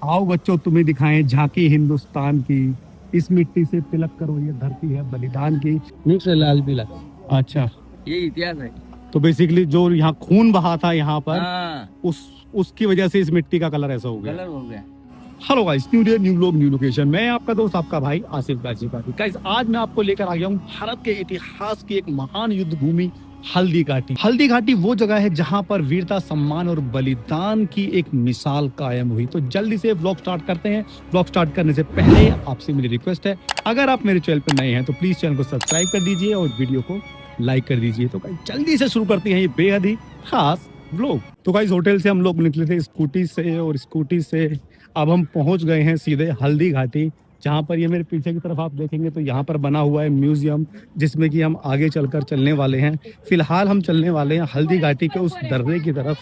आओ बच्चों, तुम्हें दिखाएं झांकी हिंदुस्तान की। इस मिट्टी से तिलक करो, ये धरती है बलिदान की। मिक्स है लाल पीला। अच्छा, ये इतिहास है। तो बेसिकली जो यहाँ खून बहा था यहाँ पर, हाँ, उस उसकी वजह से इस मिट्टी का कलर ऐसा हो गया। कलर हो गया। Hello guys, new day new लोग न्यू लोकेशन। मैं आपका दोस्त, आपका भाई आसिफ गाइस, आज मैं आपको लेकर आ गया हूँ भारत के इतिहास की एक महान युद्ध भूमि हल्दी घाटी। हल्दी घाटी वो जगह है जहां पर वीरता, सम्मान और बलिदान की एक मिसाल कायम हुई। तो जल्दी से व्लॉग स्टार्ट करते हैं। व्लॉग स्टार्ट करने से पहले आपसे मेरी रिक्वेस्ट है, अगर आप मेरे चैनल पर नए हैं तो प्लीज चैनल को सब्सक्राइब कर दीजिए और वीडियो को लाइक कर दीजिए। तो गाइस जल्दी से शुरू करते हैं ये बेहद ही खास व्लॉग। तो गाइस होटल से हम लोग निकले थे स्कूटी से, और स्कूटी से अब हम पहुंच गए हैं सीधे हल्दी घाटी, जहाँ पर ये मेरे पीछे की तरफ आप देखेंगे तो यहाँ पर बना हुआ है म्यूजियम, जिसमें कि हम आगे चलकर चलने वाले हैं। फिलहाल हम चलने वाले हैं हल्दी घाटी के उस दर्रे की तरफ,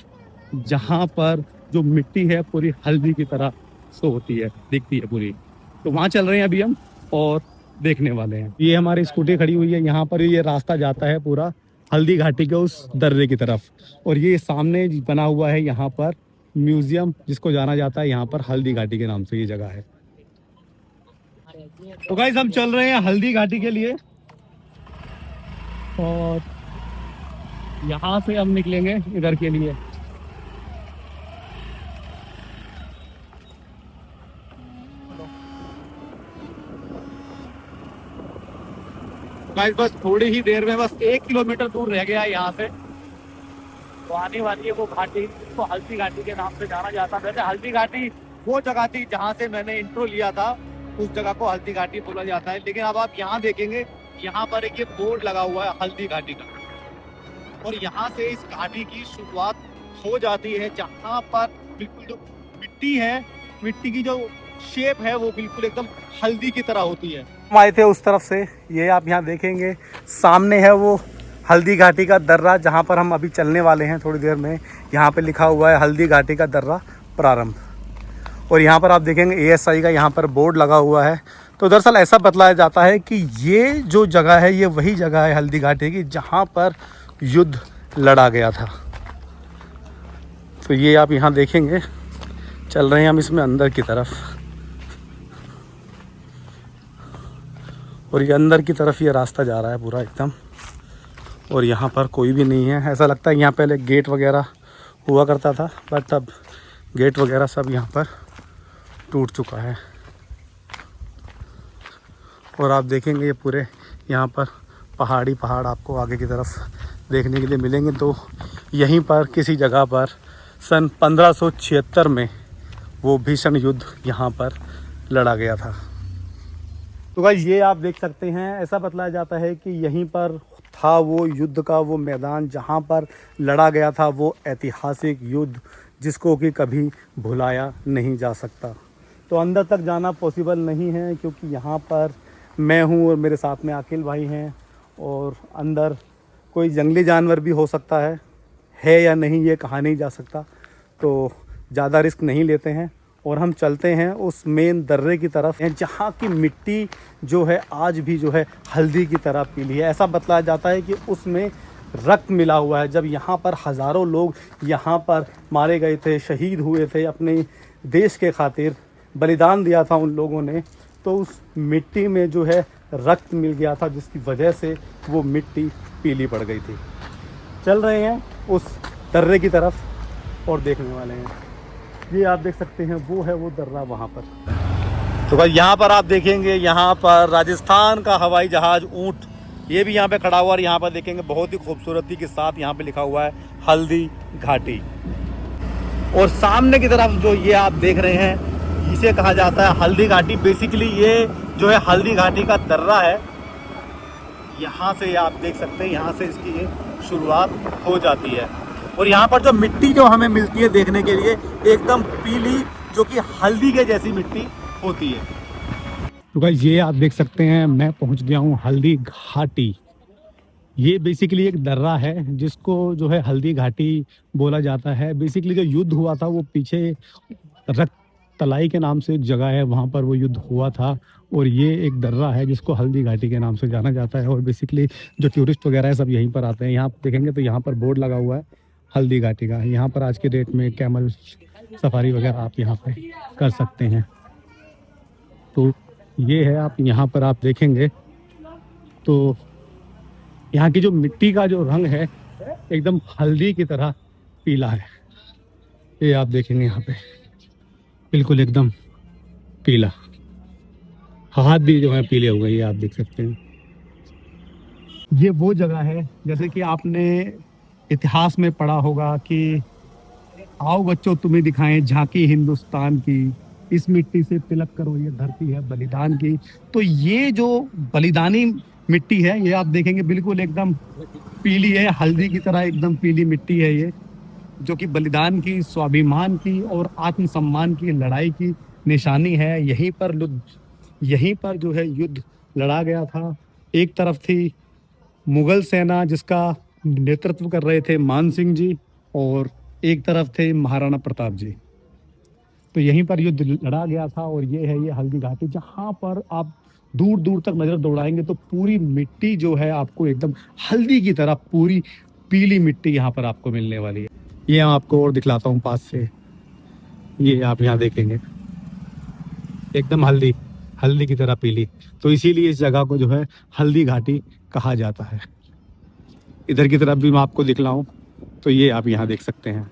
जहाँ पर जो मिट्टी है पूरी हल्दी की तरह शो होती है, दिखती है पूरी। तो वहाँ चल रहे हैं अभी हम और देखने वाले हैं। ये हमारी स्कूटी खड़ी हुई है, यहाँ पर ये रास्ता जाता है पूरा हल्दी घाटी के उस दर्रे की तरफ। और ये सामने बना हुआ है यहाँ पर म्यूजियम, जिसको जाना जाता है यहाँ पर हल्दी घाटी के नाम से ये जगह है। तो गाइस हम चल रहे हैं हल्दी घाटी के लिए, और यहाँ से हम निकलेंगे इधर के लिए। गाइस बस थोड़ी ही देर में, बस 1 किलोमीटर दूर रह गया है यहाँ से, तो आने वाली है वो घाटी, जिसको हल्दी घाटी के नाम से जाना जाता है। वैसे हल्दी घाटी वो जगह थी जहाँ से मैंने इंट्रो लिया था, उस जगह को हल्दी घाटी बोला जाता है। लेकिन अब आप यहाँ देखेंगे, यहाँ पर एक ये बोर्ड लगा हुआ है हल्दी घाटी का, और यहाँ से इस घाटी की शुरुआत हो जाती है, जहाँ पर बिल्कुल जो मिट्टी है, मिट्टी की जो शेप है वो बिल्कुल एकदम हल्दी की तरह होती है। हम आए थे उस तरफ से, ये आप यहाँ देखेंगे सामने है वो हल्दी घाटी का दर्रा, जहाँ पर हम अभी चलने वाले हैं थोड़ी देर में। यहाँ पे लिखा हुआ है हल्दी घाटी का दर्रा प्रारंभ, और यहाँ पर आप देखेंगे ASI का यहाँ पर बोर्ड लगा हुआ है। तो दरअसल ऐसा बतलाया जाता है कि ये जो जगह है, ये वही जगह है हल्दी घाटी की जहाँ पर युद्ध लड़ा गया था। तो ये आप यहाँ देखेंगे, चल रहे हैं हम इसमें अंदर की तरफ, और ये अंदर की तरफ ये रास्ता जा रहा है पूरा एकदम, और यहाँ पर कोई भी नहीं है। ऐसा लगता है यहाँ पहले गेट वगैरह हुआ करता था, बट अब गेट वगैरह सब यहाँ पर टूट चुका है। और आप देखेंगे ये पूरे यहाँ पर पहाड़ आपको आगे की तरफ देखने के लिए मिलेंगे। तो यहीं पर किसी जगह पर सन 1576 में वो भीषण युद्ध यहाँ पर लड़ा गया था। तो गाइस ये आप देख सकते हैं, ऐसा बतलाया जाता है कि यहीं पर था वो युद्ध का वो मैदान, जहाँ पर लड़ा गया था वो ऐतिहासिक युद्ध, जिसको कि कभी भुलाया नहीं जा सकता। तो अंदर तक जाना पॉसिबल नहीं है, क्योंकि यहाँ पर मैं हूँ और मेरे साथ में अखिल भाई हैं, और अंदर कोई जंगली जानवर भी हो सकता है या नहीं ये कहा नहीं जा सकता। तो ज़्यादा रिस्क नहीं लेते हैं और हम चलते हैं उस मेन दर्रे की तरफ, जहाँ की मिट्टी जो है आज भी जो है हल्दी की तरह पीली है। ऐसा बतलाया जाता है कि उसमें रक्त मिला हुआ है। जब यहाँ पर हज़ारों लोग यहाँ पर मारे गए थे, शहीद हुए थे, अपने देश के खातिर बलिदान दिया था उन लोगों ने, तो उस मिट्टी में जो है रक्त मिल गया था, जिसकी वजह से वो मिट्टी पीली पड़ गई थी। चल रहे हैं उस दर्रे की तरफ और देखने वाले हैं। ये आप देख सकते हैं, वो है वो दर्रा वहाँ पर। तो भाई यहाँ पर आप देखेंगे, यहाँ पर राजस्थान का हवाई जहाज़ ऊँट ये भी यहाँ पे खड़ा हुआ, और यहाँ पर देखेंगे बहुत ही खूबसूरती के साथ यहाँ पे लिखा हुआ है हल्दी घाटी। और सामने की तरफ जो ये आप देख रहे हैं, इसे कहा जाता है हल्दी घाटी। बेसिकली ये जो है हल्दी घाटी का दर्रा है। यहाँ से आप देख सकते हैं, यहाँ से इसकी ये शुरुआत हो जाती है, और यहाँ पर जो मिट्टी जो हमें मिलती है देखने के लिए, एकदम पीली, जो कि हल्दी के जैसी मिट्टी होती है। तो गाइस ये आप देख सकते हैं, मैं पहुँच गया हूँ हल्दी घाटी। ये बेसिकली एक दर्रा है, जिसको जो है हल्दी घाटी बोला जाता है। बेसिकली जो युद्ध हुआ था वो पीछे रक्त तलाई के नाम से एक जगह है, वहाँ पर वो युद्ध हुआ था, और ये एक दर्रा है जिसको हल्दी घाटी के नाम से जाना जाता है। और बेसिकली जो टूरिस्ट वगैरह है सब यहीं पर आते हैं। यहाँ देखेंगे तो यहाँ पर बोर्ड लगा हुआ है हल्दी घाटी का। यहाँ पर आज के डेट में कैमल सफारी वगैरह आप यहाँ पे कर सकते हैं। तो ये है, आप यहाँ पर आप देखेंगे तो यहाँ की जो मिट्टी का जो रंग है एकदम हल्दी की तरह पीला है। ये आप देखेंगे यहाँ पे बिल्कुल एकदम पीला, हाथ भी जो है पीले हो गए, ये आप देख सकते हैं। ये वो जगह है जैसे कि आपने इतिहास में पढ़ा होगा कि आओ बच्चों तुम्हें दिखाएं झांकी हिंदुस्तान की, इस मिट्टी से तिलक करो ये धरती है बलिदान की। तो ये जो बलिदानी मिट्टी है ये आप देखेंगे बिल्कुल एकदम पीली है, हल्दी की तरह एकदम पीली मिट्टी है ये, जो कि बलिदान की, स्वाभिमान की और आत्मसम्मान की लड़ाई की निशानी है। यहीं पर जो है युद्ध लड़ा गया था। एक तरफ थी मुगल सेना जिसका नेतृत्व कर रहे थे मान सिंह जी, और एक तरफ थे महाराणा प्रताप जी। तो यहीं पर युद्ध लड़ा गया था। और ये है ये हल्दी घाटी, जहाँ पर आप दूर दूर तक नज़र दौड़ाएंगे तो पूरी मिट्टी जो है आपको एकदम हल्दी की तरह पूरी पीली मिट्टी यहाँ पर आपको मिलने वाली है। ये आपको और दिखलाता हूँ पास से, ये आप यहाँ देखेंगे एकदम हल्दी की तरह पीली। तो इसीलिए इस जगह को जो है हल्दी घाटी कहा जाता है। इधर की तरफ भी मैं आपको दिखलाऊं तो ये आप यहाँ देख सकते हैं।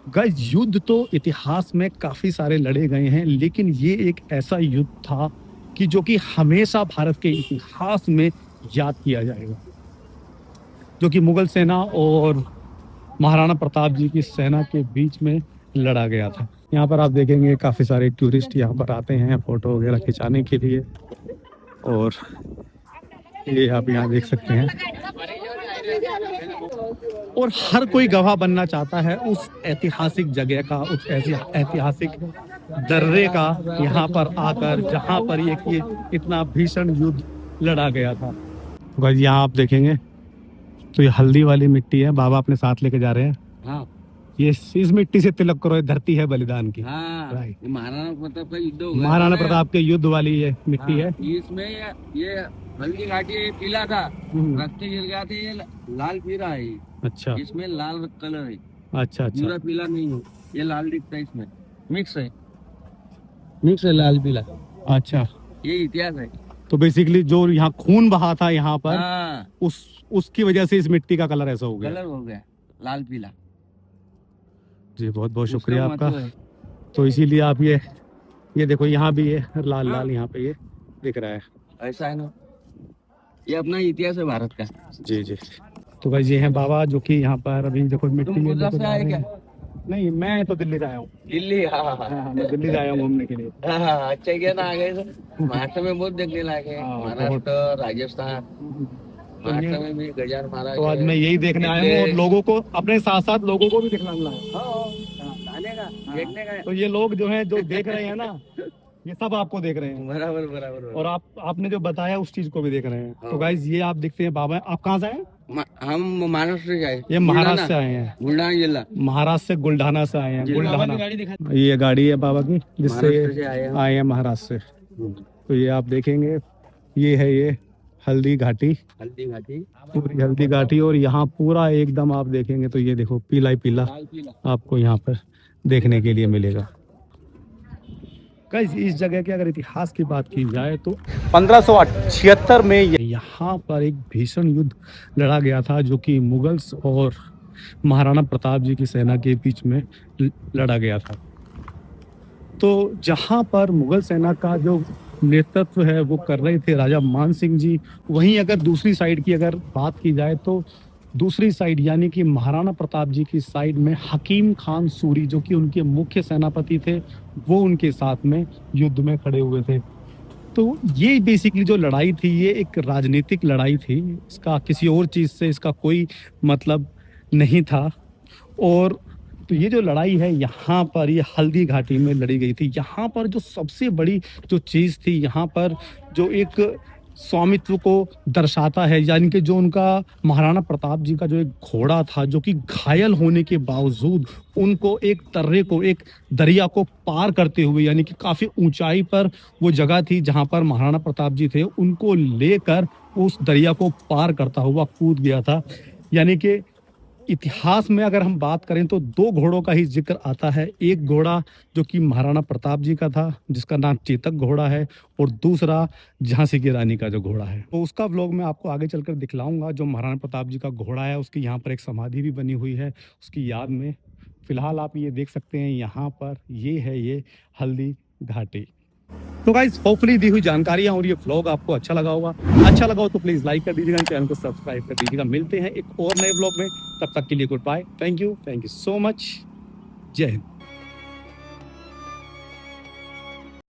गाइस, युद्ध तो इतिहास में काफ़ी सारे लड़े गए हैं, लेकिन ये एक ऐसा युद्ध था कि जो कि हमेशा भारत के इतिहास में याद किया जाएगा, जो कि मुगल सेना और महाराणा प्रताप जी की सेना के बीच में लड़ा गया था। यहाँ पर आप देखेंगे काफ़ी सारे टूरिस्ट यहाँ पर आते हैं फ़ोटो वगैरह खिंचाने के लिए, और ये आप यहाँ देख सकते हैं। और हर कोई गवाह बनना चाहता है उस ऐतिहासिक जगह का, उस ऐतिहासिक दर्रे का, यहाँ पर आकर जहाँ पर ये इतना भीषण युद्ध लड़ा गया था। गाइस, यहाँ आप देखेंगे तो ये हल्दी वाली मिट्टी है, बाबा अपने साथ लेके जा रहे हैं। हाँ, ये इस मिट्टी से तिलक करो, ये धरती है बलिदान की। हाँ, राइट। ये महाराणा प्रताप का युद्ध हो गया महाराणा था। प्रताप के युद्ध वाली ये मिट्टी है। इसमें ये हल्दी घाटी पीला था, रस्ते गिर गया था, ये लाल पीला है ये। अच्छा इसमें लाल कलर है, अच्छा अच्छा। पूरा पीला नहीं है, ये लाल दिखता है, इसमें मिक्स है लाल पीला। अच्छा, ये इतिहास है। तो बेसिकली जो यहाँ खून बहा था यहाँ पर, हाँ, उसकी वजह से इस मिट्टी का कलर ऐसा हो गया। कलर हो गया लाल पीला। जी, बहुत बहुत शुक्रिया उसका आपका। मतलब है। तो इसीलिए आप ये देखो, यहाँ भी ये लाल लाल यहाँ पे ये दिख रहा है। ऐसा है ना, ये अपना इतिहास है भारत का। जी जी। तो भाई ये हैं बाबा, जो कि यहाँ पर अभी देखो मिट्टी तुम ये गुजरात लेके से जा आए रहे क्या? हैं। नहीं, मैं तो दिल्ली से आया हूँ। दिल्ली, हाँ हाँ हाँ, मैं दिल्ली से आया हूँ घूमने के लिए। हाँ, अच्छा किया ना, आ गए तो। महाराष्ट्र में बहुत देखने लायक है, हाँ, महाराष्ट्र, राजस्थान, महाराष्ट्र में भी गजान महाराज तो आज है। मैं यही देखने आया हूँ, और लोगों को अपने साथ साथ लोगों को भी दिखलाने लाया। हाँ, आने का, देखने का। तो ये लोग जो हैं, जो देख रहे हैं ना, ये सब आपको देख रहे हैं, बराबर बराबर। और आपने जो बताया उस चीज को भी देख रहे हैं। हाँ। तो गाइज, ये आप देखते हैं बाबा, आप कहाँ से आए? हम महाराष्ट्र से आए। ये महाराष्ट्र से आए हैं, बुलढाना जिला। महाराष्ट्र से गुलढाना से आए हैं। जिला। गुलढाना, ये गाड़ी है बाबा की, जिससे महाराष्ट्र से आए हम। आए हैं महाराष्ट्र से। तो ये आप देखेंगे, ये है ये हल्दी घाटी, हल्दी घाटी, पूरी हल्दी घाटी। और यहाँ पूरा एकदम आप देखेंगे तो ये देखो पीला ही पीला लाल पीला। आपको यहाँ पर देखने के लिए मिलेगा। गाइस, इस जगह के अगर इतिहास की बात की जाए तो 1576 में यहाँ पर एक भीषण युद्ध लड़ा गया था, जो कि मुगल्स और महाराणा प्रताप जी की सेना के बीच में लड़ा गया था। तो जहाँ पर मुगल सेना का जो नेतृत्व है वो कर रहे थे राजा मान सिंह जी, वहीं अगर दूसरी साइड की अगर बात की जाए तो दूसरी साइड यानी कि महाराणा प्रताप जी की साइड में हकीम खान सूरी, जो कि उनके मुख्य सेनापति थे, वो उनके साथ में युद्ध में खड़े हुए थे। तो ये बेसिकली जो लड़ाई थी ये एक राजनीतिक लड़ाई थी, इसका किसी और चीज़ से इसका कोई मतलब नहीं था। और तो ये जो लड़ाई है यहाँ पर ये हल्दी घाटी में लड़ी गई थी। यहाँ पर जो सबसे बड़ी जो चीज़ थी, यहाँ पर जो एक स्वामित्व को दर्शाता है, यानी कि जो उनका महाराणा प्रताप जी का जो एक घोड़ा था, जो कि घायल होने के बावजूद उनको एक तर्रे को, एक दरिया को पार करते हुए, यानी कि काफ़ी ऊंचाई पर वो जगह थी जहां पर महाराणा प्रताप जी थे, उनको लेकर उस दरिया को पार करता हुआ कूद गया था। यानी कि इतिहास में अगर हम बात करें तो दो घोड़ों का ही जिक्र आता है। एक घोड़ा जो कि महाराणा प्रताप जी का था, जिसका नाम चेतक घोड़ा है, और दूसरा झांसी की रानी का जो घोड़ा है। तो उसका व्लॉग मैं आपको आगे चलकर दिखलाऊंगा। जो महाराणा प्रताप जी का घोड़ा है उसकी यहाँ पर एक समाधि भी बनी हुई है उसकी याद में। फिलहाल आप ये देख सकते हैं यहाँ पर ये है ये हल्दी घाटी। तो गाइस होपफुली दी हुई जानकारियां और ये व्लॉग आपको अच्छा लगा होगा। अच्छा लगा हो तो प्लीज लाइक कर दीजिएगा, चैनल को सब्सक्राइब कर दीजिएगा। मिलते हैं एक और नए व्लॉग में, तब तक के लिए good bye. Thank you so much. जय हिंद।